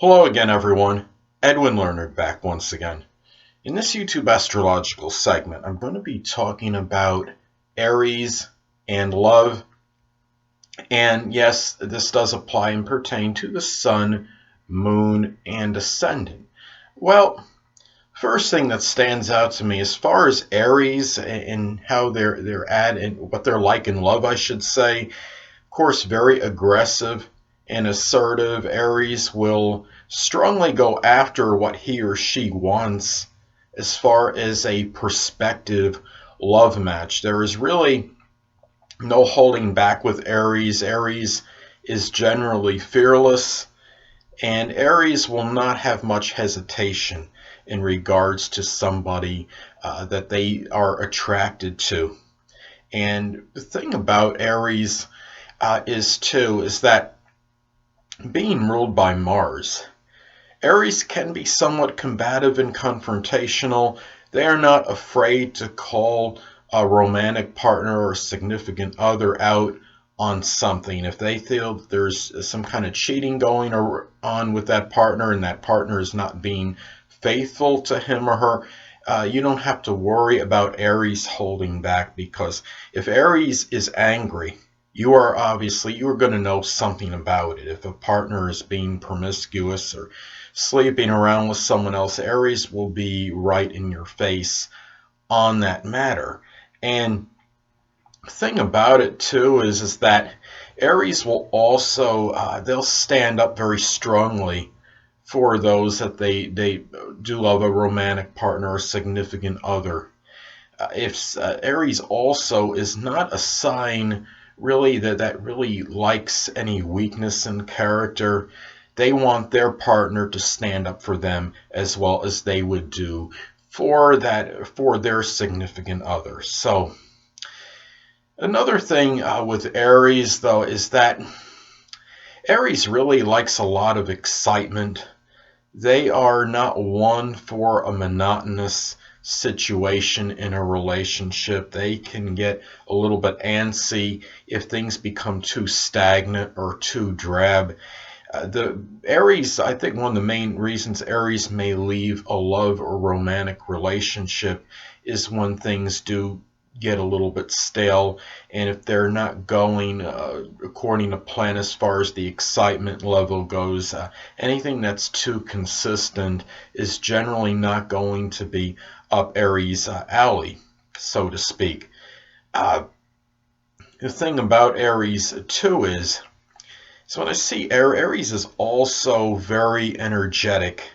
Hello again, everyone. Edwin Learnard back once again. In this YouTube astrological segment, I'm going to be talking about Aries and love. And yes, this does apply and pertain to the sun, moon, and ascendant. Well, first thing that stands out to me as far as Aries and how they're at and what they're like in love, I should say. Of course, very aggressive and assertive. Aries will strongly go after what he or she wants as far as a prospective love match. There is really no holding back with Aries. Aries is generally fearless, and Aries will not have much hesitation in regards to somebody that they are attracted to. And the thing about Aries is that being ruled by Mars, Aries can be somewhat combative and confrontational. They are not afraid to call a romantic partner or significant other out on something. If they feel that there's some kind of cheating going on with that partner and that partner is not being faithful to him or her, you don't have to worry about Aries holding back, because if Aries is angry, you are going to know something about it. If a partner is being promiscuous or sleeping around with someone else, Aries will be right in your face on that matter. And the thing about it too is that Aries will also they'll stand up very strongly for those that they do love, a romantic partner or significant other. If Aries also is not a sign really that really likes any weakness in character. They want their partner to stand up for them as well as they would do for their significant other. So another thing with Aries though is that Aries really likes a lot of excitement. They are not one for a monotonous situation in a relationship. They can get a little bit antsy if things become too stagnant or too drab. The Aries, I think one of the main reasons Aries may leave a love or romantic relationship is when things do get a little bit stale, and if they're not going according to plan as far as the excitement level goes, anything that's too consistent is generally not going to be up Aries' alley, so to speak. Uh, the thing about Aries too is, so when I see Aries is also very energetic.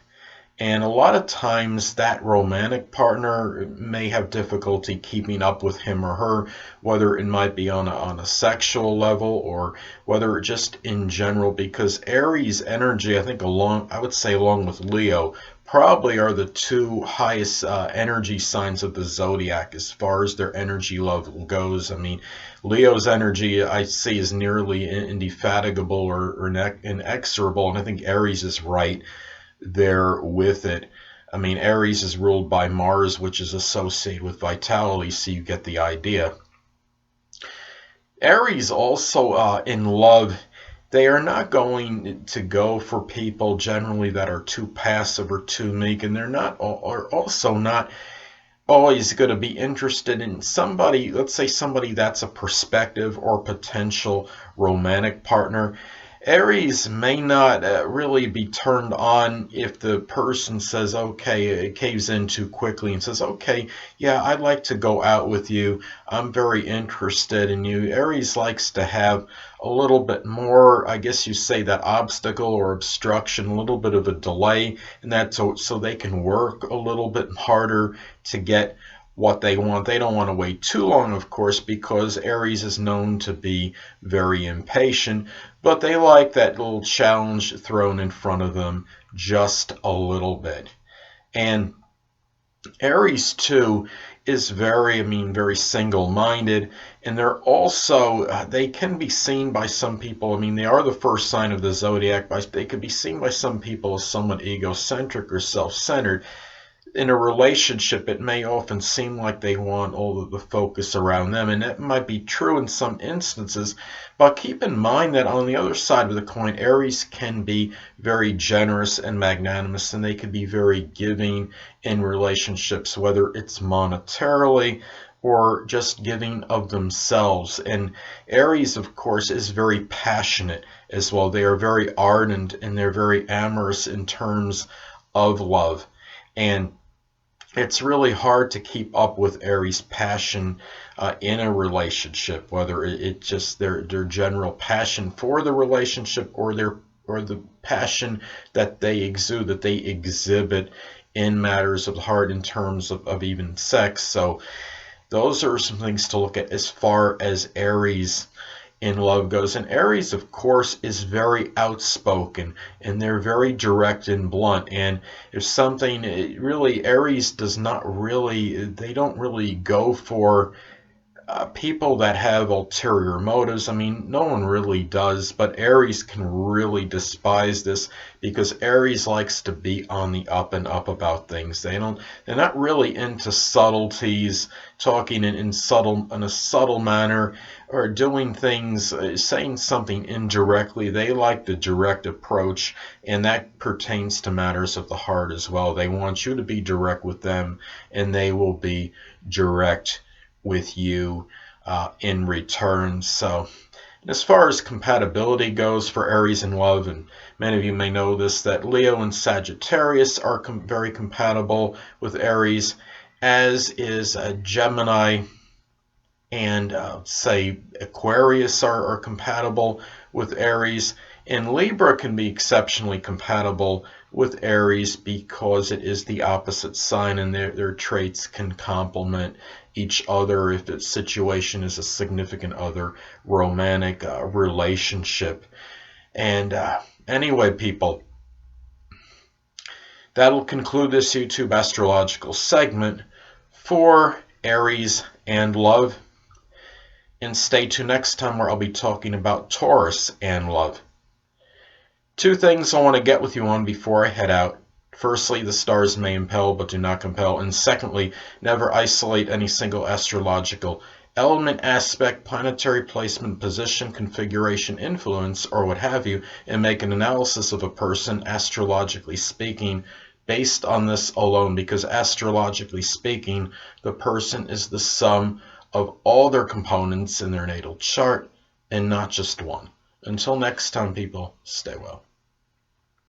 And a lot of times that romantic partner may have difficulty keeping up with him or her, whether it might be on a sexual level or whether just in general, because Aries energy, I would say along with Leo, probably are the two highest energy signs of the zodiac as far as their energy level goes. I mean, Leo's energy I see is nearly indefatigable or inexorable, and I think Aries is right there with it. I mean, Aries is ruled by Mars, which is associated with vitality, so you get the idea. Aries also in love, they are not going to go for people generally that are too passive or too meek, and they're not are also not always going to be interested in somebody, let's say somebody that's a prospective or potential romantic partner. Aries may not really be turned on if the person says, okay, caves in too quickly and says, okay, yeah, I'd like to go out with you. I'm very interested in you. Aries likes to have a little bit more, I guess you say, that obstacle or obstruction, a little bit of a delay, and that so they can work a little bit harder to get what they want. They don't want to wait too long, of course, because Aries is known to be very impatient, but they like that little challenge thrown in front of them just a little bit. And Aries too is very single-minded, and they're also they can be seen by some people. I mean, they are the first sign of the zodiac, but they could be seen by some people as somewhat egocentric or self-centered. in a relationship, it may often seem like they want all of the focus around them, and that might be true in some instances, but keep in mind that on the other side of the coin, Aries can be very generous and magnanimous, and they can be very giving in relationships, whether it's monetarily or just giving of themselves. And Aries, of course, is very passionate as well. They are very ardent and they're very amorous in terms of love. And it's really hard to keep up with Aries' passion in a relationship, whether it's just their general passion for the relationship or the passion that they exude, that they exhibit in matters of the heart in terms of even sex. So those are some things to look at as far as Aries in love goes. And Aries, of course, is very outspoken and they're very direct and blunt. And if something really, Aries does not really, they don't really go for people that have ulterior motives. I mean, no one really does, but Aries can really despise this because Aries likes to be on the up and up about things. They're not really into subtleties, talking in a subtle manner, or doing things, saying something indirectly. They like the direct approach, and that pertains to matters of the heart as well. They want you to be direct with them, and they will be direct with you in return. So, as far as compatibility goes for Aries and love, and many of you may know this, that Leo and Sagittarius are very compatible with Aries, as is Gemini and say Aquarius are compatible with Aries, and Libra can be exceptionally compatible with Aries because it is the opposite sign and their traits can complement each other if the situation is a significant other romantic relationship. And anyway, people, that'll conclude this YouTube astrological segment for Aries and love. And stay tuned next time where I'll be talking about Taurus and love. Two things I want to get with you on before I head out. Firstly, the stars may impel but do not compel. And secondly, never isolate any single astrological element, aspect, planetary placement, position, configuration, influence, or what have you, and make an analysis of a person, astrologically speaking, based on this alone, because astrologically speaking, the person is the sum of all their components in their natal chart and not just one. Until next time, people, stay well.